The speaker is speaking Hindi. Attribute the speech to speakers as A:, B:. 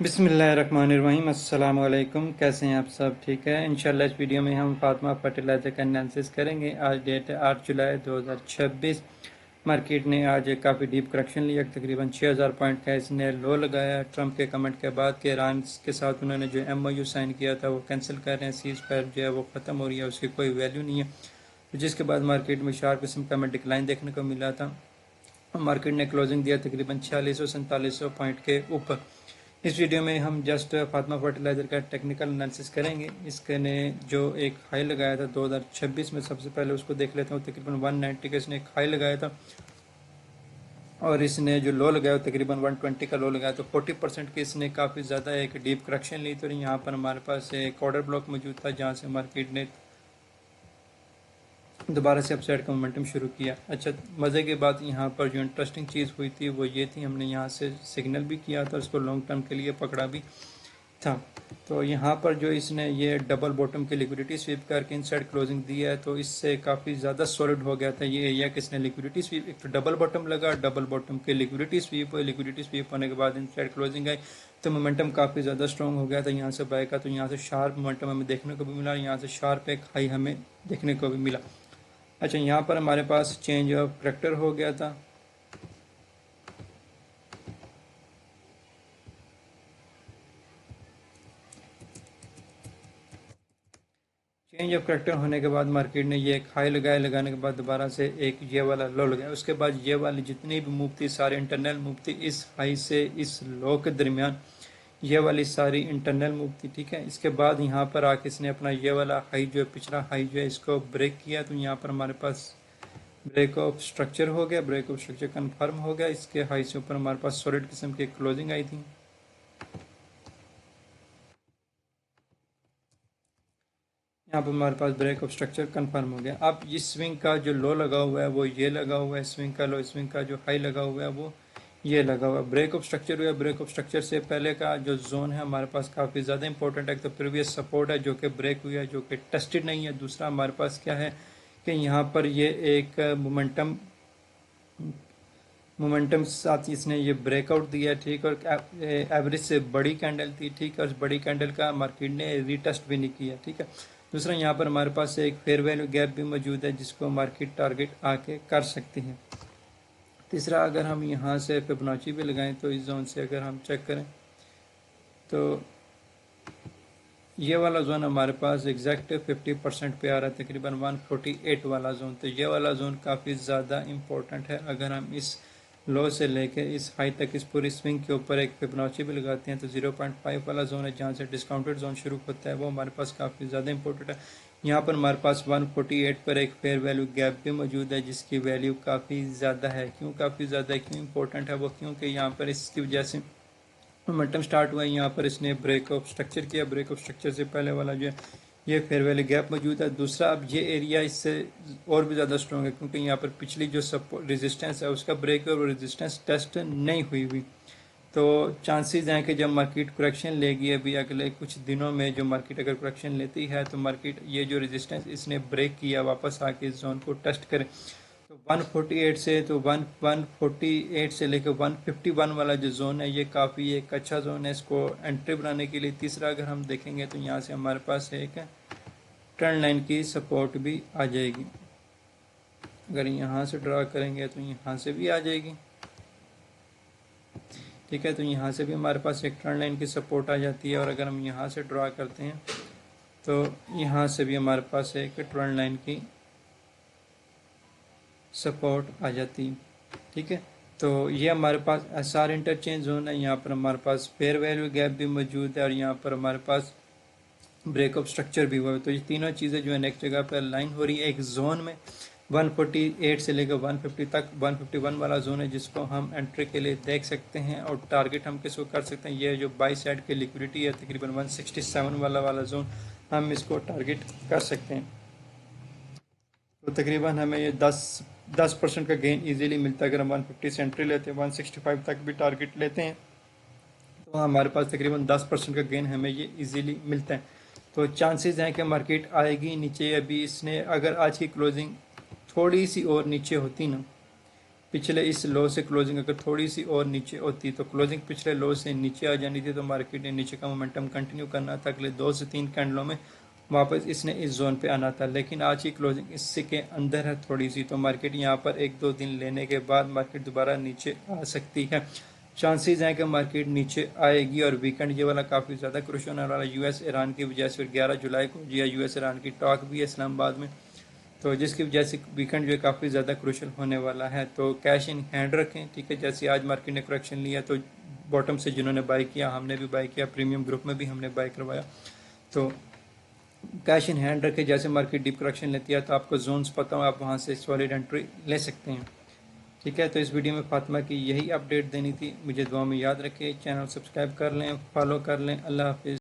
A: बिस्मिल्लाहिर्रहमानिर्रहीम। अस्सलाम वालेकुम। कैसे हैं आप सब? ठीक है। इंशाल्लाह इस वीडियो में हम फातिमा फर्टिलाइज़र का एनालिसिस करेंगे। आज डेट है 8 जुलाई 2026। मार्केट ने आज काफ़ी डीप करेक्शन लिया, तकरीबन 6000 पॉइंट का इसने लो लगाया ट्रंप के कमेंट के बाद के ईरान के साथ उन्होंने जो MOU साइन किया था वो कैंसिल कर रहे हैं। सीज़ फायर जो है वो ख़त्म हो रही है, उसकी कोई वैल्यू नहीं है, जिसके बाद मार्केट में शार्प किस्म का हमें डिक्लाइन देखने को मिला था। मार्केट ने क्लोजिंग दिया तकरीबन 4600-4700 पॉइंट के ऊपर। इस वीडियो में हम जस्ट फातिमा फर्टिलाइज़र का टेक्निकल एनालिसिस करेंगे। इसके ने जो एक हाई लगाया था 2026 में, सबसे पहले उसको देख लेते हैं। तकरीबन 190 का इसने एक हाई लगाया था और इसने जो लो लगाया तकरीबन 120 का लो लगाया, तो 40% की इसने काफ़ी ज़्यादा एक डीप करेक्शन ली। तो यहाँ पर हमारे पास एक ऑर्डर ब्लॉक मौजूद था जहाँ से मार्केट ने दोबारा से अपसाइड का मोमेंटम शुरू किया। अच्छा, मज़े की बात यहाँ पर जो इंटरेस्टिंग चीज़ हुई थी वो ये थी, हमने यहाँ से सिग्नल भी किया था, उसको लॉन्ग टर्म के लिए पकड़ा भी था। तो यहाँ पर जो इसने ये डबल बॉटम की लिक्विडिटी स्वीप करके इनसाइड क्लोजिंग दी है, तो इससे काफ़ी ज़्यादा सॉलिड हो गया था ये एरिया कि इसने लिक्विडिटी स्वीप, एक तो डबल बॉटम लगा, डबल बॉटम के लिक्विडिटी स्वीप हुई, लिक्विडिटी स्वीप होने के बाद इनसाइड क्लोजिंग आई, तो मोमेंटम काफ़ी ज़्यादा स्ट्रॉन्ग हो गया था यहाँ से बाय का। तो यहाँ से शार्प मोमेंटम हमें देखने को भी मिला, यहाँ से शार्प एक हाई हमें देखने को भी मिला। अच्छा, यहाँ पर हमारे पास चेंज ऑफ करैक्टर हो गया था। चेंज ऑफ करैक्टर होने के बाद मार्केट ने ये एक हाई लगाया, लगाने के बाद दोबारा से एक ये वाला लो लगाया। उसके बाद ये वाली जितनी भी मूव थी सारे इंटरनल मूव थी, इस हाई से इस लो के दरमियान ये वाली सारी इंटरनल मूव थी। ठीक है, इसके बाद यहाँ पर आके इसने अपना ये वाला हाई जो है, पिछला हाई जो है, इसको ब्रेक किया। तो यहाँ पर हमारे पास ब्रेक ऑफ स्ट्रक्चर हो गया, ब्रेक ऑफ स्ट्रक्चर कन्फर्म हो गया। इसके हाई से ऊपर हमारे पास सॉलिड किस्म की क्लोजिंग आई थी। यहाँ पर हमारे पास ब्रेक ऑफ स्ट्रक्चर कंफर्म हो गया। अब इस स्विंग का जो लो लगा हुआ है वो ये लगा हुआ है, स्विंग का लो, स्विंग का जो हाई लगा हुआ है वो ये लगा हुआ है। ब्रेक ऑफ स्ट्रक्चर हुआ, ब्रेक ऑफ स्ट्रक्चर से पहले का जो जोन है हमारे पास काफ़ी ज़्यादा इंपॉर्टेंट है। तो प्रीवियस सपोर्ट है जो कि ब्रेक हुआ है, जो कि टेस्टेड नहीं है। दूसरा हमारे पास क्या है कि यहाँ पर ये एक मोमेंटम साथ इसने ये ब्रेकआउट दिया। ठीक, और एवरेज से बड़ी कैंडल थी। ठीक है, और बड़ी कैंडल का मार्केट ने रीटेस्ट भी नहीं किया। ठीक है, दूसरा यहाँ पर हमारे पास एक फेयर वैल्यू गैप भी मौजूद है जिसको मार्केट टारगेट आके कर सकती है। तीसरा, अगर हम यहाँ से फिबोनाची भी लगाएं तो इस जोन से अगर हम चेक करें तो ये वाला जोन हमारे पास एग्जैक्ट 50% पे आ रहा है, तकरीबन 148 वाला जोन। तो ये वाला जोन काफ़ी ज़्यादा इम्पोर्टेंट है। अगर हम इस लो से लेके इस हाई तक इस पूरी स्विंग के ऊपर एक फिबोनाची भी लगाते हैं तो 0.5 वाला जोन है जहाँ से डिस्काउंटेड जोन शुरू होता है, वो हमारे पास काफ़ी ज़्यादा इंपॉर्टेंट है। यहाँ पर हमारे पास 148 पर एक फेयर वैल्यू गैप भी मौजूद है जिसकी वैल्यू काफ़ी ज़्यादा है। क्यों काफ़ी ज़्यादा है, क्यों इंपॉर्टेंट है वो, क्योंकि यहाँ पर इसकी वजह से मोमेंटम स्टार्ट हुआ है। यहाँ पर इसने ब्रेक ऑफ स्ट्रक्चर किया, ब्रेक ऑफ स्ट्रक्चर से पहले वाला जो है ये फेयर वैल्यू गैप मौजूद है। दूसरा, अब ये एरिया इससे और भी ज़्यादा स्ट्रॉन्ग है क्योंकि यहाँ पर पिछली जो सपोर्ट रेजिस्टेंस है उसका ब्रेक और रेजिस्टेंस टेस्ट नहीं हुई हुई। तो चांसेस हैं कि जब मार्केट करेक्शन लेगी अभी अगले कुछ दिनों में, जो मार्केट अगर करेक्शन लेती है तो मार्केट ये जो रेजिस्टेंस इसने ब्रेक किया वापस आके इस जोन को टेस्ट करे। तो 148 से तो 148 से लेकर 151 वाला जो जोन है ये काफ़ी एक अच्छा जोन है इसको एंट्री बनाने के लिए। तीसरा, अगर हम देखेंगे तो यहाँ से हमारे पास एक ट्रेंड लाइन की सपोर्ट भी आ जाएगी। अगर यहाँ से ड्रा करेंगे तो यहाँ से भी आ जाएगी। ठीक है, तो यहाँ से भी हमारे पास एक ट्रेंड लाइन की सपोर्ट आ जाती है। और अगर हम यहाँ से ड्रा करते हैं तो यहाँ से भी हमारे पास एक ट्रेंड लाइन की सपोर्ट आ जाती है। ठीक है, तो ये हमारे पास SR इंटरचेंज जोन है। यहाँ पर हमारे पास फेयर वैल्यू गैप भी मौजूद है और यहाँ पर हमारे पास ब्रेक ऑफ स्ट्रक्चर भी हुआ है। तो ये तीनों चीज़ें जो है नेक्स्ट जगह पर लाइन हो रही है एक जोन में। 148 से लेकर 150 तक 151 वाला जोन है जिसको हम एंट्री के लिए देख सकते हैं और टारगेट हम किसको कर सकते हैं, ये जो बाई साइड की लिक्विडिटी है तकरीबन 167 वाला जोन हम इसको टारगेट कर सकते हैं। तो तकरीबन हमें ये 10% का गेन इजीली मिलता है। अगर हम 150 से एंट्री लेते हैं, 165 तक भी टारगेट लेते हैं तो हमारे पास तकरीबन 10% का गेन हमें ये इजीली मिलता है। तो चांसेस हैं कि मार्केट आएगी नीचे। अभी इसने अगर आज की क्लोजिंग थोड़ी सी और नीचे होती ना पिछले इस लो से क्लोजिंग अगर थोड़ी सी और नीचे होती तो क्लोजिंग पिछले लो से नीचे आ जानी थी, तो मार्केट ने नीचे का मोमेंटम कंटिन्यू करना था। अगले 2 से 3 कैंडलों में वापस इसने इस जोन पे आना था, लेकिन आज की क्लोजिंग इससे के अंदर है थोड़ी सी, तो मार्केट यहाँ पर 1-2 दिन लेने के बाद मार्केट दोबारा नीचे आ सकती है। चांसेस हैं कि मार्केट नीचे आएगी और वीकेंड ये वाला काफ़ी ज़्यादा क्रुशियल होने वाला यूएस ईरान की वजह से। 11 जुलाई को जी यूएस ईरान की टॉक भी है इस्लामाबाद में, तो जिसकी वजह से वीकेंड जो है काफ़ी ज़्यादा क्रुशियल होने वाला है। तो कैश इन हैंड रखें, ठीक है। जैसे आज मार्केट ने करेक्शन लिया तो बॉटम से जिन्होंने बाई किया, हमने भी बाई किया, प्रीमियम ग्रुप में भी हमने बाई करवाया, तो कैश इन हैंड रखें। जैसे मार्केट डीप करेक्शन लेती है तो आपको जोन्स पता हो, आप वहाँ से सॉलिड एंट्री ले सकते हैं, ठीक है। तो इस वीडियो में फातिमा की यही अपडेट देनी थी। मुझे दुआ में याद रखें, चैनल सब्सक्राइब कर लें, फॉलो कर लें। अल्लाह हाफिज़।